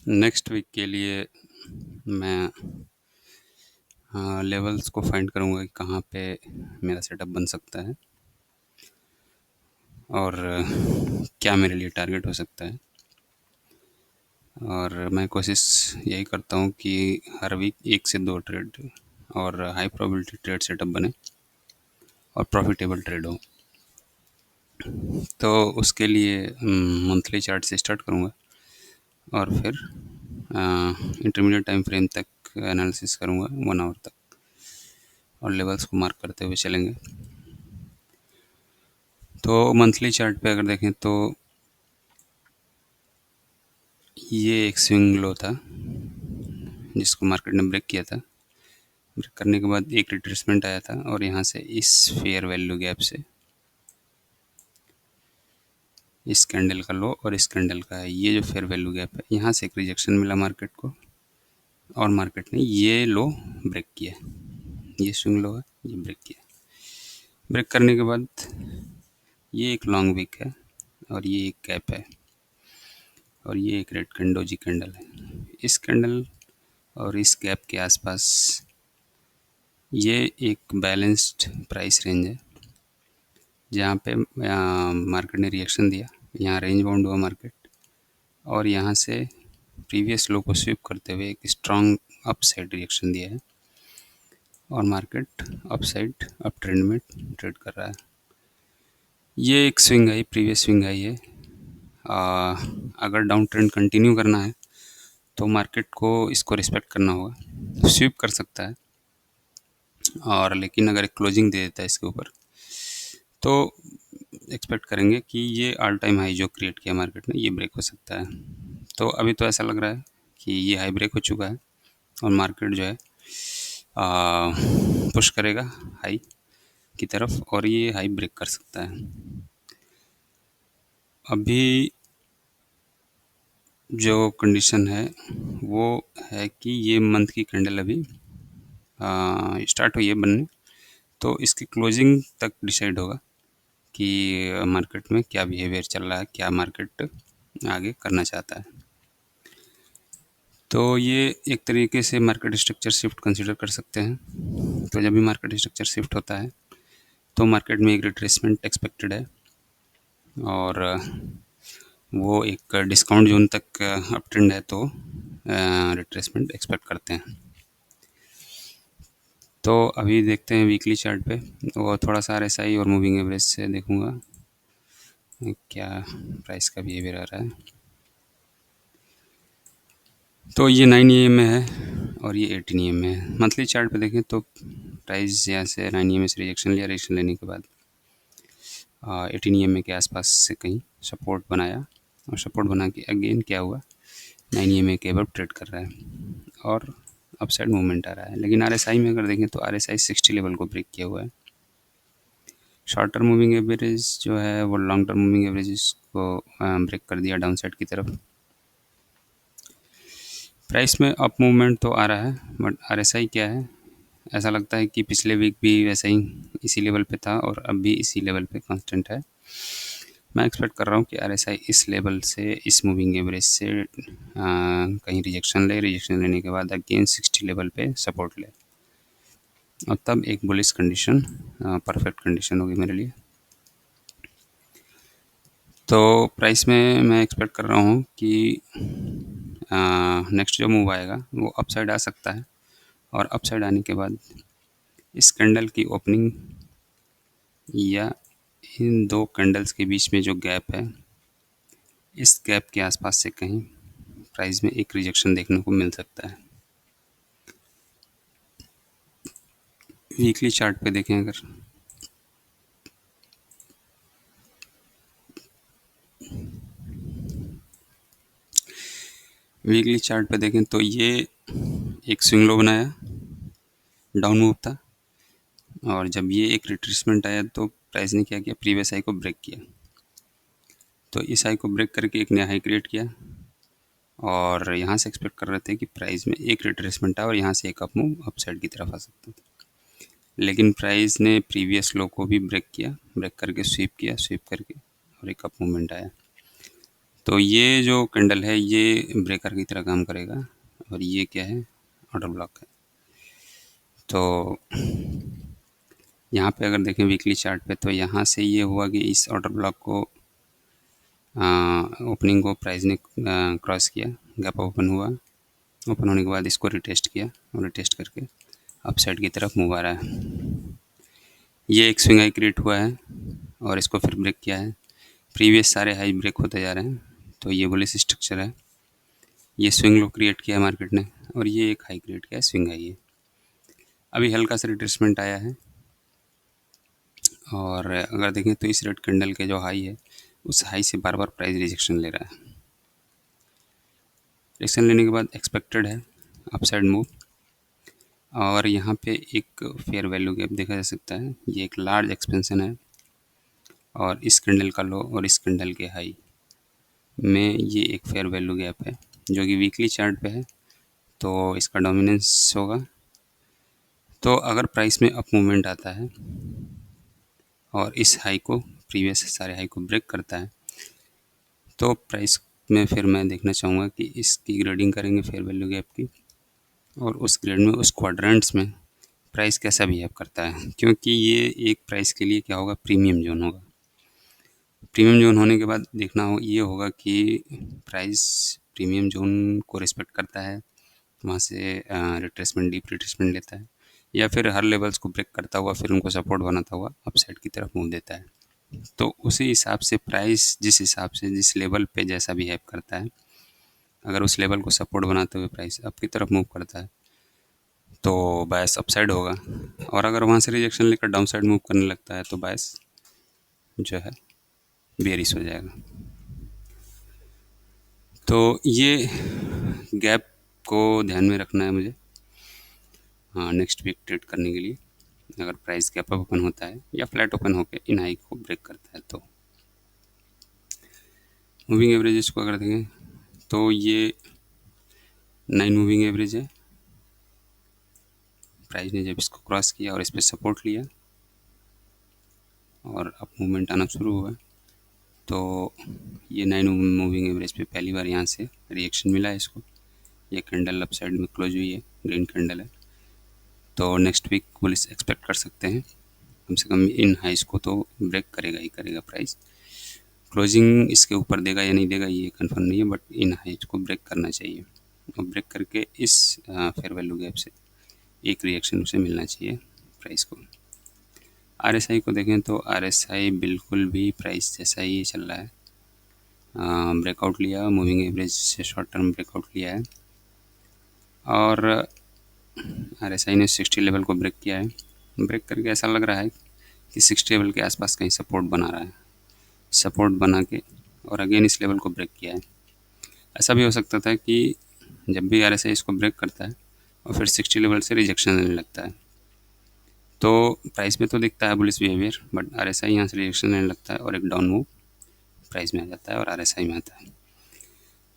Next week के लिए मैं लेवल्स को फाइंड करूँगा कि कहाँ पे मेरा सेटअप बन सकता है और क्या मेरे लिए टारगेट हो सकता है। और मैं कोशिश यही करता हूँ कि हर वीक 1 से 2 ट्रेड और हाई प्रोबेबिलिटी ट्रेड सेटअप बने और प्रॉफिटेबल ट्रेड हो। तो उसके लिए मंथली चार्ट से स्टार्ट करूँगा और फिर इंटरमीडिएट टाइम फ्रेम तक एनालिसिस करूँगा 1 आवर तक, और लेवल्स को मार्क करते हुए चलेंगे। तो मंथली चार्ट पे अगर देखें तो ये एक स्विंग लो था जिसको मार्केट ने ब्रेक किया था। ब्रेक करने के बाद एक रिट्रेसमेंट आया था और यहाँ से इस फेयर वैल्यू गैप से इस कैंडल का लो और इस कैंडल का है, ये जो फेयर वैल्यू गैप है, यहाँ से एक रिजेक्शन मिला मार्केट को और मार्केट ने ये लो ब्रेक किया। ये स्विंग लो है, ये ब्रेक किया। ब्रेक करने के बाद ये एक लॉन्ग विक है और ये एक गैप है और ये एक रेड डोजी कैंडल है। इस कैंडल और इस गैप के आसपास ये एक बैलेंस्ड प्राइस रेंज है जहाँ पे मार्केट ने रिएक्शन दिया। यहाँ रेंज बाउंड हुआ मार्केट और यहाँ से प्रीवियस लो को स्वीप करते हुए एक स्ट्रॉन्ग अप साइड रिएक्शन दिया है और market up side up trend में ट्रेड कर रहा है। ये एक स्विंग आई, प्रीवियस स्विंग आई है। अगर डाउन ट्रेंड कंटिन्यू करना है तो मार्केट को इसको रिस्पेक्ट करना होगा। स्वीप कर सकता है और लेकिन अगर एक क्लोजिंग दे देता है इसके ऊपर तो एक्सपेक्ट करेंगे कि ये ऑल टाइम हाई जो क्रिएट किया मार्केट ने ये ब्रेक हो सकता है। तो अभी तो ऐसा लग रहा है कि ये हाई ब्रेक हो चुका है और मार्केट जो है पुश करेगा हाई की तरफ और ये हाई ब्रेक कर सकता है। अभी जो कंडीशन है वो है कि ये मंथ की कैंडल अभी स्टार्ट हुई है बनने, तो इसकी क्लोजिंग तक डिसाइड होगा कि मार्केट में क्या बिहेवियर चल रहा है, क्या मार्केट आगे करना चाहता है। तो ये एक तरीके से मार्केट स्ट्रक्चर शिफ्ट कंसिडर कर सकते हैं। तो जब भी मार्केट स्ट्रक्चर शिफ्ट होता है तो मार्केट में एक रिट्रेसमेंट एक्सपेक्टेड है और वो एक डिस्काउंट जोन तक अप ट्रेंड है तो रिट्रेसमेंट एक्सपेक्ट करते हैं। तो अभी देखते हैं वीकली चार्ट पे, वो थोड़ा सा RSI और मूविंग एवरेज से देखूंगा क्या प्राइस का बिहेवियर आ रहा है। तो ये 9 AM में है और ये 18 AM में है। मंथली चार्ट पे देखें तो प्राइस यहाँ से 9 AM से रिजेक्शन लिया, रिजेक्शन लेने के बाद 18 AM के आसपास से कहीं सपोर्ट बनाया और सपोर्ट बना के अगेन क्या हुआ, 9 AM के अबव ट्रेड कर रहा है और अपसाइड मूवमेंट आ रहा है। लेकिन RSI में अगर देखें तो RSI 60 लेवल को ब्रेक किया हुआ है। शॉर्ट टर्म मूविंग एवरेज जो है वो लॉन्ग टर्म मूविंग एवरेज को ब्रेक कर दिया डाउन साइड की तरफ। प्राइस में अप मूवमेंट तो आ रहा है बट RSI क्या है, ऐसा लगता है कि पिछले वीक भी वैसा ही इसी लेवल पे था और अब भी इसी लेवल पे कांस्टेंट है। मैं एक्सपेक्ट कर रहा हूँ कि RSI इस लेवल से, इस मूविंग एवरेज से कहीं रिजेक्शन ले, रिजेक्शन लेने के बाद अगेन 60 लेवल पे सपोर्ट ले और तब एक बुलिश कंडीशन, परफेक्ट कंडीशन होगी मेरे लिए। तो प्राइस में मैं एक्सपेक्ट कर रहा हूँ कि नेक्स्ट जो मूव आएगा वो अपसाइड आ सकता है और अपसाइड आने के बाद इस कैंडल की ओपनिंग या इन दो कैंडल्स के बीच में जो गैप है, इस गैप के आसपास से कहीं प्राइस में एक रिजेक्शन देखने को मिल सकता है। वीकली चार्ट पे देखें अगर वीकली चार्ट पे देखें तो ये एक स्विंग लो बनाया, डाउन मूव था और जब ये एक रिट्रेसमेंट आया तो प्राइस ने क्या किया, प्रीवियस हाई को ब्रेक किया। तो इस हाई को ब्रेक करके एक नया हाई क्रिएट किया और यहाँ से एक्सपेक्ट कर रहे थे कि प्राइस में एक रिट्रेसमेंट आया और यहाँ से एक अप मूव अप साइड की तरफ आ सकता था। लेकिन प्राइस ने प्रीवियस लो को भी ब्रेक किया, ब्रेक करके स्वीप किया, स्वीप करके और एक अप मूवमेंट आया। तो ये जो कैंडल है ये ब्रेकर की तरह काम करेगा और ये क्या है, ऑर्डर ब्लॉक है। तो यहाँ पे अगर देखें वीकली चार्ट पे, तो यहाँ से ये हुआ कि इस ऑर्डर ब्लॉक को ओपनिंग को प्राइस ने क्रॉस किया, गैप ओपन हुआ, ओपन होने के बाद इसको रिटेस्ट किया और रिटेस्ट करके अपसाइड की तरफ मूव आ रहा है। ये एक स्विंग हाई क्रिएट हुआ है और इसको फिर ब्रेक किया है। प्रीवियस सारे हाई ब्रेक होते जा रहे हैं, तो ये बुलिश स्ट्रक्चर है। ये स्विंग लो क्रिएट किया है मार्केट ने और ये एक हाई क्रिएट किया है, स्विंग हाई है। अभी हल्का सा रिट्रेसमेंट आया है और अगर देखें तो इस रेड कैंडल के जो हाई है उस हाई से बार बार प्राइस रिजेक्शन ले रहा है। रिजेक्शन लेने के बाद एक्सपेक्टेड है अपसाइड मूव और यहाँ पे एक फेयर वैल्यू गैप देखा जा सकता है। ये एक लार्ज एक्सपेंशन है और इस कैंडल का लो और इस कैंडल के हाई में ये एक फेयर वैल्यू गैप है जो कि वीकली चार्ट पे है, तो इसका डोमिनेंस होगा। तो अगर प्राइस में अप मूवमेंट आता है और इस हाई को, प्रीवियस सारे हाई को ब्रेक करता है, तो प्राइस में फिर मैं देखना चाहूँगा कि इसकी ग्रेडिंग करेंगे फेयर वैल्यू गैप की और उस ग्रेड में उस क्वाड्रेंट्स में प्राइस कैसा बिहेव करता है, क्योंकि ये एक प्राइस के लिए क्या होगा, प्रीमियम जोन होगा। प्रीमियम जोन होने के बाद देखना हो ये होगा कि प्राइस प्रीमियम जोन को रिस्पेक्ट करता है, वहाँ से रिट्रेसमेंट, डीप रिट्रेसमेंट लेता है, या फिर हर लेवल्स को ब्रेक करता हुआ फिर उनको सपोर्ट बनाता हुआ अपसाइड की तरफ मूव देता है। तो उसी हिसाब से प्राइस जिस हिसाब से जिस लेवल पे जैसा बिहेव करता है, अगर उस लेवल को सपोर्ट बनाते हुए प्राइस अप की तरफ मूव करता है तो बायस अपसाइड होगा, और अगर वहाँ से रिजेक्शन लेकर डाउन साइड मूव करने लगता है तो बायस जो है बेरिश हो जाएगा। तो ये गैप को ध्यान में रखना है मुझे नेक्स्ट वीक ट्रेड करने के लिए। अगर प्राइस गैप अप ओपन होता है या फ्लैट ओपन होकर इन हाई को ब्रेक करता है तो। मूविंग एवरेजेस को अगर देखें तो ये 9 मूविंग एवरेज है। प्राइस ने जब इसको क्रॉस किया और इस पर सपोर्ट लिया और अप मूवमेंट आना शुरू हुआ, तो ये 9 मूविंग एवरेज पे पहली बार यहाँ से रिएक्शन मिला है इसको। ये कैंडल अप साइड में क्लोज हुई है, ग्रीन कैंडल है, तो नेक्स्ट वीक बुलिश एक्सपेक्ट कर सकते हैं। कम से कम इन हाइस को तो ब्रेक करेगा ही करेगा प्राइस। क्लोजिंग इसके ऊपर देगा या नहीं देगा ये कंफर्म नहीं है, बट इन हाइस को ब्रेक करना चाहिए और ब्रेक करके इस फेयर वैल्यू गैप से एक रिएक्शन उसे मिलना चाहिए प्राइस को। आरएसआई को देखें तो आरएसआई बिल्कुल भी प्राइस जैसा ही चल रहा है। ब्रेकआउट लिया, मूविंग एवरेज से शॉर्ट टर्म ब्रेकआउट लिया है और आरएसआई ने 60 लेवल को ब्रेक किया है। ब्रेक करके ऐसा लग रहा है कि 60 लेवल के आसपास कहीं सपोर्ट बना रहा है, सपोर्ट बना के और अगेन इस लेवल को ब्रेक किया है। ऐसा भी हो सकता था कि जब भी आरएसआई इसको ब्रेक करता है और फिर 60 लेवल से रिजेक्शन लेने लगता है, तो प्राइस में तो दिखता है बुलिश बिहेवियर, बट आरएसआई यहाँ से रिजेक्शन लेने लगता है और एक डाउन मूव प्राइस में आ जाता है और आरएसआई में आता है।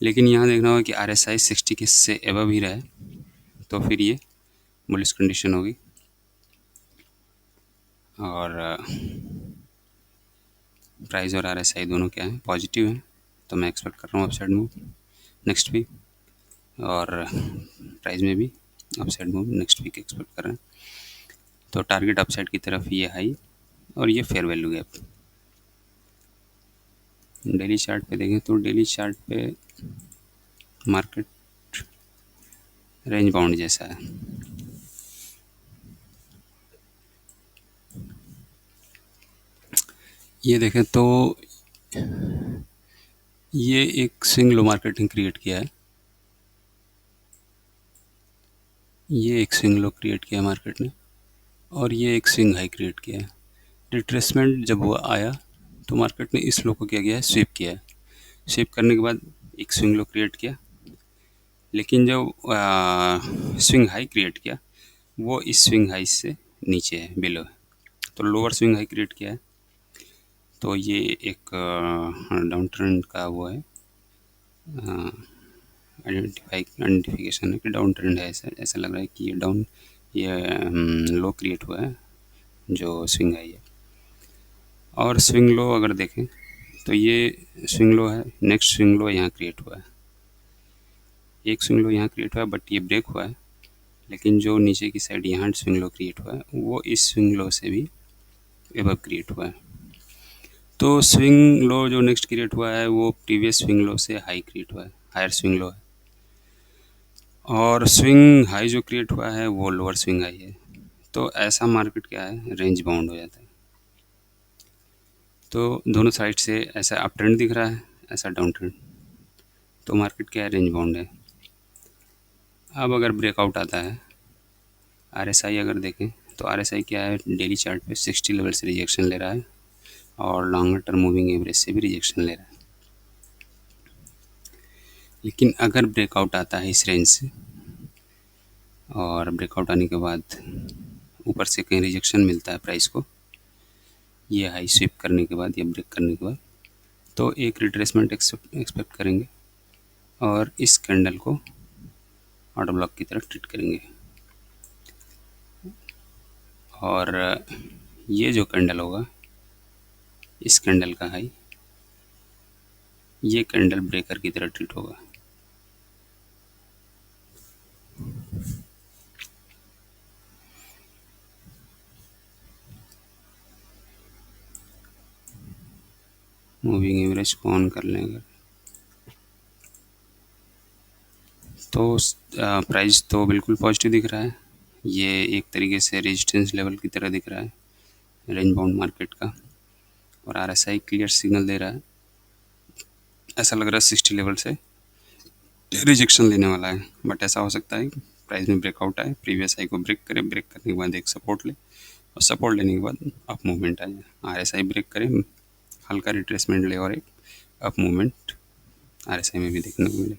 लेकिन यहाँ देखना होगा कि आरएसआई 60 के से एबव ही रहे, तो फिर ये बुलिश कंडीशन होगी और प्राइस और आरएसआई दोनों क्या है, पॉजिटिव हैं, तो मैं एक्सपेक्ट कर रहा हूँ अपसाइड मूव नेक्स्ट वीक, और प्राइस में भी upside move next week expect कर रहे हैं। तो टारगेट अपसाइड की तरफ ये हाई और ये fair value gap. Daily chart पे देखें तो डेली चार्ट पे मार्केट रेंज बाउंड जैसा है। ये देखें तो ये एक स्विंग लो मार्केटिंग क्रिएट किया है, ये एक स्विंग लो क्रिएट किया मार्केट ने और ये एक स्विंग हाई क्रिएट किया है। रिट्रेसमेंट जब वो आया तो मार्केट ने इस लो को क्या किया है, स्वीप किया है। स्वीप करने के बाद एक स्विंग लो क्रिएट किया, लेकिन जब स्विंग हाई क्रिएट किया वो इस स्विंग हाई से नीचे है, बिलो है, तो लोअर स्विंग हाई क्रिएट किया है। तो ये एक डाउन ट्रेंड का वो है, आइडेंटिफिकेशन है कि डाउन ट्रेंड है। ऐसा ऐसा लग रहा है कि ये लो क्रिएट हुआ है जो स्विंग हाई है। और स्विंग लो अगर देखें तो ये स्विंग लो है, नेक्स्ट स्विंग लो यहाँ क्रिएट हुआ है, एक स्विंग लो यहाँ क्रिएट हुआ है, बट ये ब्रेक हुआ है, लेकिन जो नीचे की साइड यहाँ स्विंग लो क्रिएट हुआ है वो इस स्विंग लो से भी एबव क्रिएट हुआ है। तो स्विंग लो जो नेक्स्ट क्रिएट हुआ है वो प्रीवियस स्विंग लो से हाई क्रिएट हुआ है, हायर स्विंग लो है, और स्विंग हाई जो क्रिएट हुआ है वो लोअर स्विंग हाई है। तो ऐसा मार्केट क्या है, रेंज बाउंड हो जाता है। तो दोनों साइड से ऐसा अप ट्रेंड दिख रहा है, ऐसा डाउन ट्रेंड, तो मार्केट क्या है, रेंज बाउंड है। अब अगर ब्रेकआउट आता है, आरएसआई अगर देखें तो आरएसआई क्या है, डेली चार्ट पे 60 लेवल से रिजेक्शन ले रहा है और लॉन्गर टर्म मूविंग एवरेज से भी रिजेक्शन ले रहा है। लेकिन अगर ब्रेकआउट आता है इस रेंज से और ब्रेकआउट आने के बाद ऊपर से कहीं रिजेक्शन मिलता है प्राइस को, ये हाई स्वीप करने के बाद या ब्रेक करने के बाद, तो एक रिट्रेसमेंट एक्सपेक्ट करेंगे और इस कैंडल को ऑर्डर ब्लॉक की तरफ ट्रीट करेंगे। और ये जो कैंडल होगा, इस कैंडल का हाई, ये कैंडल ब्रेकर की तरह ट्रीट होगा। मूविंग एवरेज को ऑन कर लेंगे तो प्राइस तो बिल्कुल पॉजिटिव दिख रहा है। ये एक तरीके से रेजिस्टेंस लेवल की तरह दिख रहा है रेंज बाउंड मार्केट का, और आरएसआई क्लियर सिग्नल दे रहा है, ऐसा लग रहा है 60 लेवल से रिजेक्शन लेने वाला है। बट ऐसा हो सकता है प्राइस में ब्रेकआउट आए, प्रीवियस हाई को ब्रेक करे, ब्रेक करने के बाद एक सपोर्ट ले और सपोर्ट लेने के बाद अप मूवमेंट आ जाए, आरएसआई ब्रेक करे, हल्का रिट्रेसमेंट ले और एक अप मूवमेंट आरएसआई में भी देखने को मिले।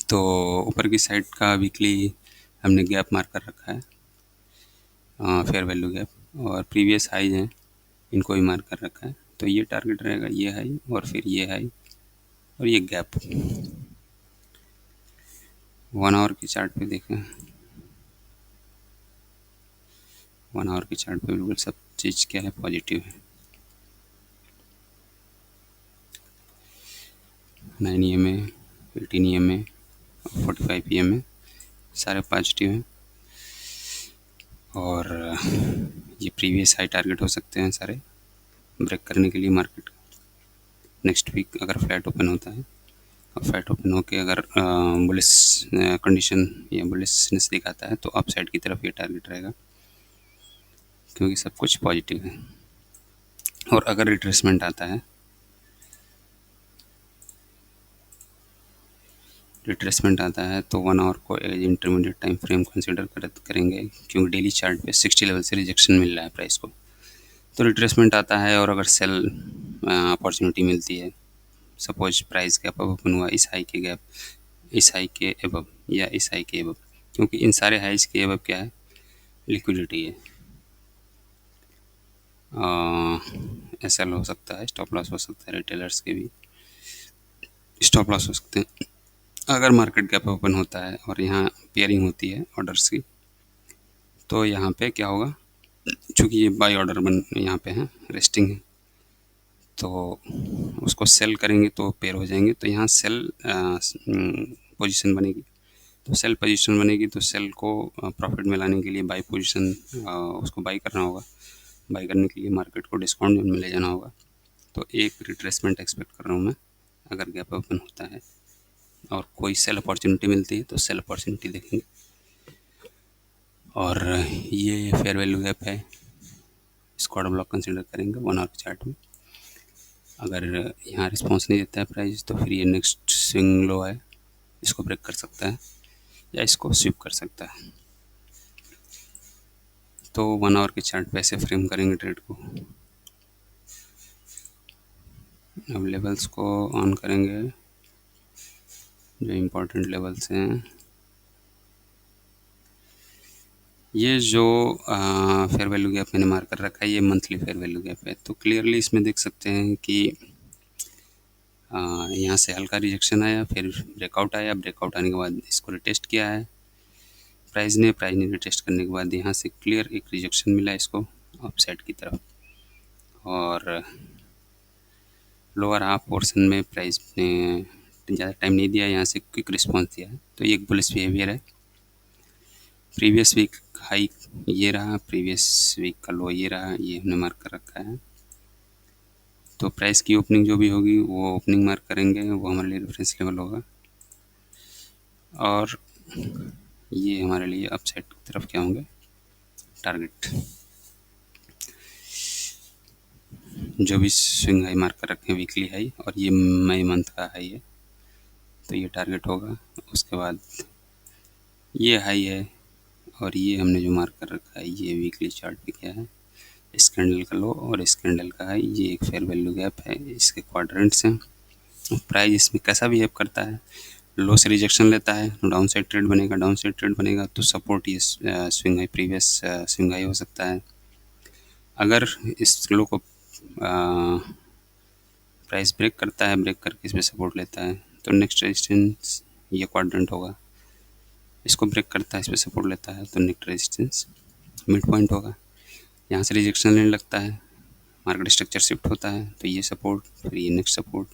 तो ऊपर की साइड का वीकली हमने गैप मार्क कर रखा है, फेयर वैल्यू गैप, और प्रीवियस हाई हैं इनको भी मार्क कर रखा है। तो ये टारगेट रहेगा, ये हाई और फिर ये हाई और ये गैप। 1 आवर के चार्ट पे देखें, 1 आवर के चार्ट पे बिल्कुल सब चीज़ क्या है, पॉजिटिव है। 9 EMA, 18 EMA, 45 EMA सारे पॉजिटिव हैं, और ये प्रीवियस हाई टारगेट हो सकते हैं सारे ब्रेक करने के लिए मार्केट। नेक्स्ट वीक अगर फ्लैट ओपन होता है और फ्लैट ओपन होके अगर बुलिश कंडीशन या बुलिशनेस दिखाता है तो अप साइड की तरफ ये टारगेट रहेगा, क्योंकि सब कुछ पॉजिटिव है। और अगर रिट्रेसमेंट आता है, तो 1 आवर को as intermediate time frame consider करेंगे, क्योंकि डेली चार्ट पे 60 लेवल से रिजेक्शन मिल रहा है प्राइस को। तो रिट्रेसमेंट आता है और अगर सेल अपॉर्चुनिटी मिलती है, suppose price gap up open हुआ इस हाई के गैप, इस हाई के एबव या इस हाई के एबव, क्योंकि इन सारे हाइज के एबव क्या है, लिक्विडिटी है। एसएल हो सकता है, स्टॉप लॉस हो सकता है, रिटेलर्स के भी स्टॉप लॉस हो सकते हैं। अगर मार्केट गैप ओपन होता है और यहाँ पेयरिंग होती है ऑर्डर्स की, तो यहाँ पे क्या होगा, चूँकि ये बाई ऑर्डर बन यहाँ पे है, रेस्टिंग है, तो उसको सेल करेंगे तो पेयर हो जाएंगे, तो यहाँ सेल पोजीशन बनेगी। तो सेल पोजीशन बनेगी तो सेल को प्रॉफिट में लाने के लिए बाई पोजीशन उसको बाई करना होगा, बाई करने के लिए मार्केट को डिस्काउंट जोन में ले जाना होगा। तो एक रिट्रेसमेंट एक्सपेक्ट कर रहा हूँ मैं, अगर गैप ओपन होता है और कोई सेल अपॉर्चुनिटी मिलती है तो सेल अपॉर्चुनिटी देखेंगे। और ये फेयर वैल्यू गैप है, इसको ऑर्डर ब्लॉक कंसिडर करेंगे 1 आवर के चार्ट में। अगर यहाँ रिस्पॉन्स नहीं देता है प्राइस, तो फिर ये नेक्स्ट स्विंग लो है, इसको ब्रेक कर सकता है या इसको स्वीप कर सकता है। तो 1 आवर के चार्ट पे ऐसे फ्रेम करेंगे ट्रेड को। अब लेवल्स को ऑन करेंगे, जो इम्पोर्टेंट लेवल्स हैं, ये जो फेयर वैल्यू गैप मैंने मार्क कर रखा है, ये मंथली फेयर वैल्यू गैप है। तो क्लियरली इसमें देख सकते हैं कि यहाँ से हल्का रिजेक्शन आया, फिर ब्रेकआउट आया, ब्रेकआउट आने के बाद इसको रिटेस्ट किया है प्राइस ने रिटेस्ट करने के बाद यहाँ से क्लियर एक रिजेक्शन मिला इसको अपसाइड की तरफ, और लोअर हाफ पोर्शन में प्राइस ने ज़्यादा टाइम नहीं दिया, यहाँ से क्विक रिस्पॉन्स दिया है, तो ये एक बुलिश बिहेवियर है। प्रीवियस वीक हाई ये रहा, प्रीवियस वीक का लो ये रहा, ये हमने मार्क कर रखा है। तो प्राइस की ओपनिंग जो भी होगी वो ओपनिंग मार्क करेंगे, वो हमारे लिए रेफरेंस लेवल होगा। और ये हमारे लिए अपसाइड की तरफ क्या होंगे, टारगेट। जो भी स्विंग हाई मार्क कर रखे हैं वीकली हाई, और ये मई मंथ का हाई है, तो ये टारगेट होगा। उसके बाद ये हाई है, और ये हमने जो मार्क कर रखा है ये वीकली चार्ट पे क्या है, इस कैंडल का लो और इस कैंडल का हाई, ये एक फेयर वैल्यू गैप है, इसके क्वाड्रेंट्स हैं। प्राइस इसमें कैसा बिहेव करता है, लो से रिजेक्शन लेता है, डाउन साइड ट्रेड बनेगा, डाउन साइड ट्रेड बनेगा तो सपोर्ट ये swing high, previous swing high हो सकता है। अगर इस लो को प्राइस ब्रेक करता है, ब्रेक करके इसमें सपोर्ट लेता है, तो नेक्स्ट रेजिस्टेंस ये क्वाड्रेंट होगा। इसको ब्रेक करता है, इस पर सपोर्ट लेता है, तो नेक्स्ट रेजिस्टेंस मिड पॉइंट होगा। यहाँ से रिजेक्शन लेने लगता है, मार्केट स्ट्रक्चर शिफ्ट होता है, तो ये सपोर्ट, फिर ये नेक्स्ट सपोर्ट,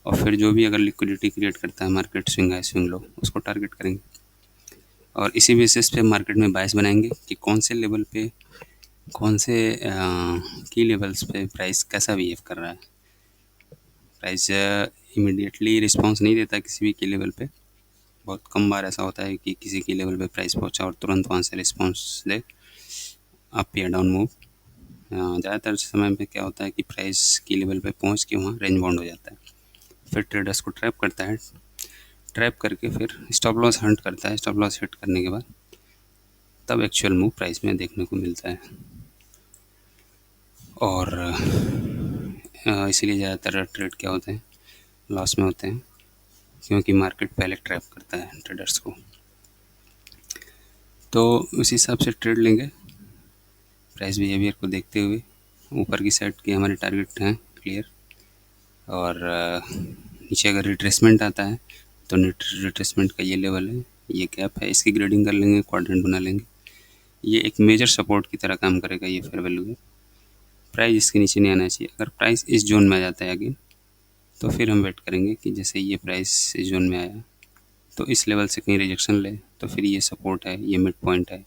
और फिर जो भी अगर लिक्विडिटी क्रिएट करता है market, swing high swing low, उसको टारगेट करेंगे। और इसी बेसिस पे मार्केट में बायस बनाएंगे कि कौन से लेवल पे, कौन से की लेवल्स पे प्राइस कैसा बिहेव कर रहा है। प्राइस इमीडिएटली रिस्पॉन्स नहीं देता किसी भी की लेवल पे। बहुत कम बार ऐसा होता है कि किसी की लेवल पे प्राइस पहुंचा और तुरंत वहाँ से रिस्पॉन्स दे, अप या डाउन मूव। ज़्यादातर समय पे क्या होता है कि प्राइस की लेवल पे पहुंच के वहाँ रेंज बाउंड हो जाता है, फिर ट्रेडर्स को ट्रैप करता है, ट्रैप करके फिर स्टॉप लॉस हंट करता है, स्टॉप लॉस हिट करने के बाद तब एक्चुअल मूव प्राइस में देखने को मिलता है। और इसीलिए ज़्यादातर ट्रेड क्या होते हैं, लॉस में होते हैं, क्योंकि मार्केट पहले ट्रैप करता है ट्रेडर्स को। तो उस हिसाब से ट्रेड लेंगे प्राइस बिहेवियर को देखते हुए। ऊपर की साइड के हमारे टारगेट हैं क्लियर, और नीचे अगर रिट्रेसमेंट आता है तो रिट्रेसमेंट का ये लेवल है, ये गैप है, इसकी ग्रेडिंग कर लेंगे, क्वाड्रेंट बना लेंगे। ये एक मेजर सपोर्ट की तरह काम करेगा ये फेयर वैल्यू है। प्राइस इसके नीचे नहीं आना चाहिए। अगर प्राइस इस जोन में आ जाता है अगेन, तो फिर हम वेट करेंगे कि जैसे ये प्राइस इस जोन में आया तो इस लेवल से कहीं रिजेक्शन ले, तो फिर ये सपोर्ट है, ये मिड पॉइंट है,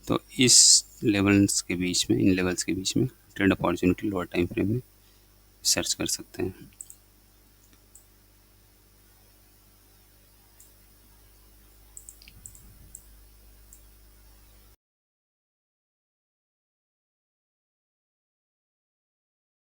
तो इस लेवल्स के बीच में, इन लेवल्स के बीच में trade opportunity lower time frame में सर्च कर सकते हैं।